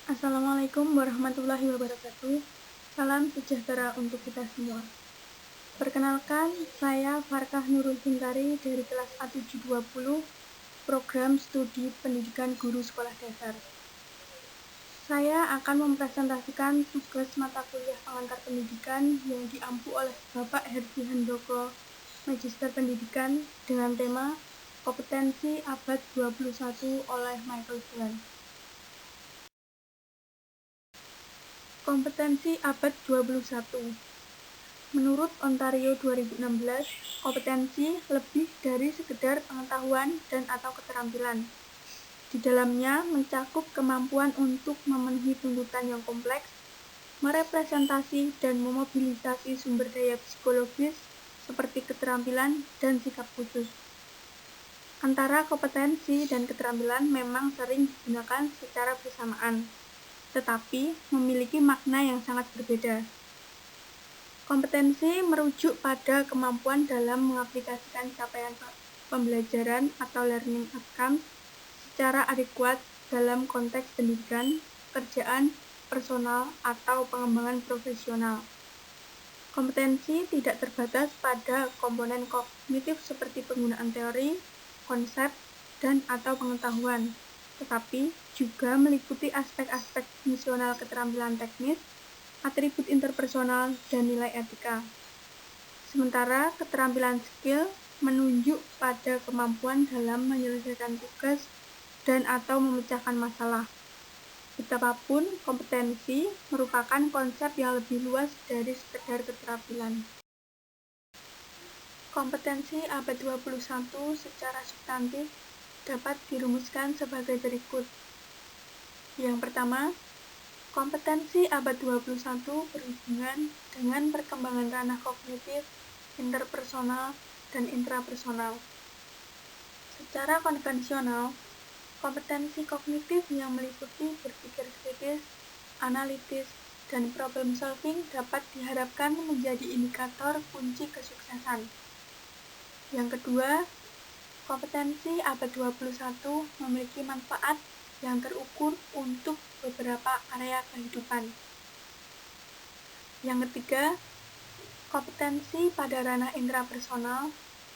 Assalamualaikum warahmatullahi wabarakatuh. Salam sejahtera untuk kita semua. Perkenalkan, saya Farkah Nurul Bintari dari kelas A720, Program Studi Pendidikan Guru Sekolah Dasar. Saya akan mempresentasikan tugas mata kuliah pengantar pendidikan yang diampu oleh Bapak Herdi Handoko, Magister Pendidikan, dengan tema Kompetensi Abad 21 oleh Michael Fullan. Kompetensi abad 21. Menurut Ontario 2016, kompetensi lebih dari sekedar pengetahuan dan atau keterampilan. Di dalamnya mencakup kemampuan untuk memenuhi tuntutan yang kompleks, merepresentasi dan memobilisasi sumber daya psikologis seperti keterampilan dan sikap khusus. Antara kompetensi dan keterampilan memang sering digunakan secara bersamaan, tetapi memiliki makna yang sangat berbeda. Kompetensi merujuk pada kemampuan dalam mengaplikasikan capaian pembelajaran atau learning outcomes secara adekuat dalam konteks pendidikan, pekerjaan, personal, atau pengembangan profesional. Kompetensi tidak terbatas pada komponen kognitif seperti penggunaan teori, konsep, dan atau pengetahuan, tetapi juga meliputi aspek-aspek fungsional keterampilan teknis, atribut interpersonal, dan nilai etika. Sementara keterampilan skill menunjuk pada kemampuan dalam menyelesaikan tugas dan atau memecahkan masalah. Betapapun kompetensi merupakan konsep yang lebih luas dari sekedar keterampilan. Kompetensi abad 21 secara substantif dapat dirumuskan sebagai berikut. Yang pertama, kompetensi abad 21 berhubungan dengan perkembangan ranah kognitif, interpersonal, dan intrapersonal. Secara konvensional, kompetensi kognitif yang meliputi berpikir kritis, analitis, dan problem solving dapat diharapkan menjadi indikator kunci kesuksesan. Yang kedua, kompetensi abad 21 memiliki manfaat yang terukur untuk beberapa area kehidupan. Yang ketiga, kompetensi pada ranah intrapersonal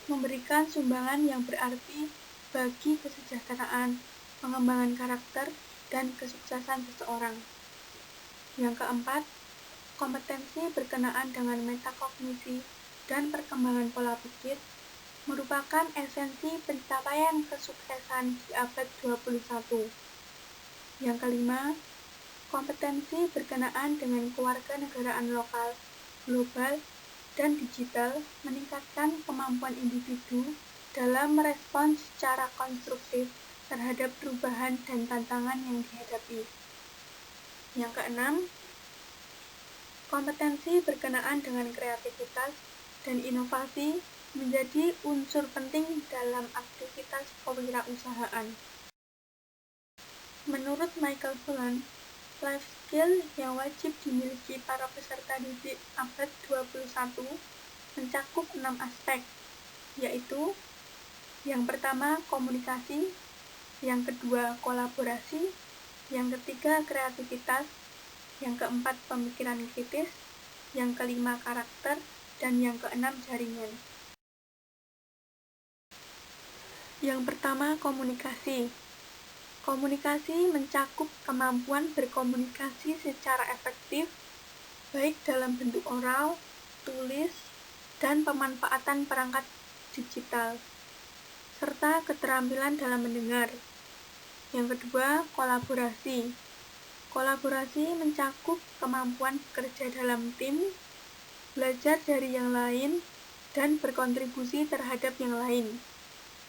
memberikan sumbangan yang berarti bagi kesejahteraan, pengembangan karakter, dan kesuksesan seseorang. Yang keempat, kompetensi berkenaan dengan metakognisi dan perkembangan pola pikir merupakan esensi pencapaian kesuksesan di abad 21. Yang kelima, kompetensi berkenaan dengan kewarganegaraan lokal, global, dan digital meningkatkan kemampuan individu dalam merespons secara konstruktif terhadap perubahan dan tantangan yang dihadapi. Yang keenam, kompetensi berkenaan dengan kreativitas dan inovasi menjadi unsur penting dalam aktivitas kewirausahaan. Menurut Michael Fullan, life skill yang wajib dimiliki para peserta didik abad 21 mencakup 6 aspek, yaitu yang pertama komunikasi, yang kedua kolaborasi, yang ketiga kreativitas, yang keempat pemikiran kritis, yang kelima karakter, dan yang keenam jaringan. Yang pertama komunikasi. Komunikasi mencakup kemampuan berkomunikasi secara efektif, baik dalam bentuk oral, tulis, dan pemanfaatan perangkat digital, serta keterampilan dalam mendengar. Yang kedua, kolaborasi. Kolaborasi mencakup kemampuan bekerja dalam tim, belajar dari yang lain, dan berkontribusi terhadap yang lain.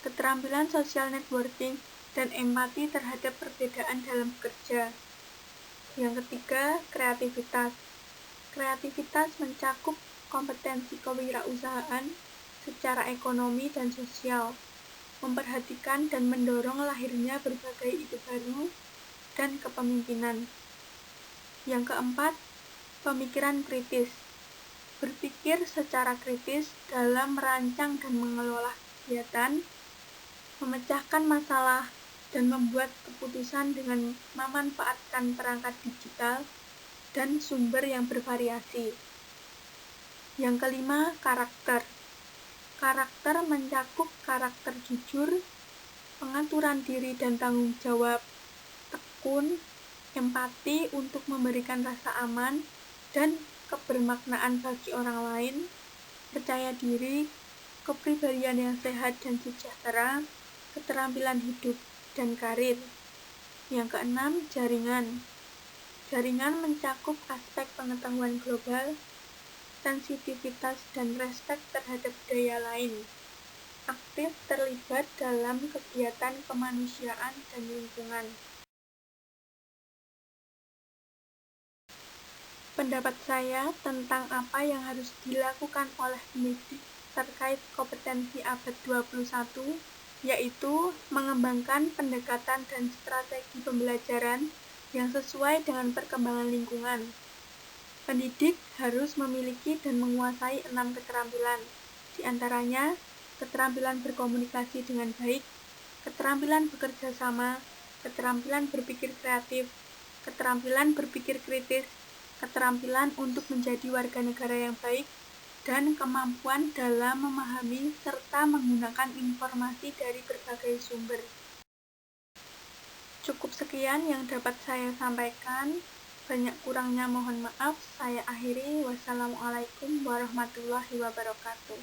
Keterampilan social networking dan empati terhadap perbedaan dalam bekerja. Yang ketiga, kreativitas. Kreativitas mencakup kompetensi kewirausahaan secara ekonomi dan sosial, memperhatikan dan mendorong lahirnya berbagai ide baru dan kepemimpinan. Yang keempat, pemikiran kritis. Berpikir secara kritis dalam merancang dan mengelola kegiatan, memecahkan masalah, dan membuat keputusan dengan memanfaatkan perangkat digital dan sumber yang bervariasi. Yang kelima, karakter. Karakter mencakup karakter jujur, pengaturan diri dan tanggung jawab, tekun, empati untuk memberikan rasa aman dan kebermaknaan bagi orang lain, percaya diri, kepribadian yang sehat dan sejahtera, keterampilan hidup, dan karir. Yang keenam, jaringan. Jaringan mencakup aspek pengetahuan global, sensitivitas, dan respek terhadap budaya lain. Aktif terlibat dalam kegiatan kemanusiaan dan lingkungan. Pendapat saya tentang apa yang harus dilakukan oleh pendidik terkait kompetensi abad 21, yaitu mengembangkan pendekatan dan strategi pembelajaran yang sesuai dengan perkembangan lingkungan. Pendidik harus memiliki dan menguasai 6 keterampilan, di antaranya keterampilan berkomunikasi dengan baik, keterampilan bekerja sama, keterampilan berpikir kreatif, keterampilan berpikir kritis, keterampilan untuk menjadi warga negara yang baik, dan kemampuan dalam memahami serta menggunakan informasi dari berbagai sumber. Cukup sekian yang dapat saya sampaikan. Banyak kurangnya mohon maaf. Saya akhiri. Wassalamualaikum warahmatullahi wabarakatuh.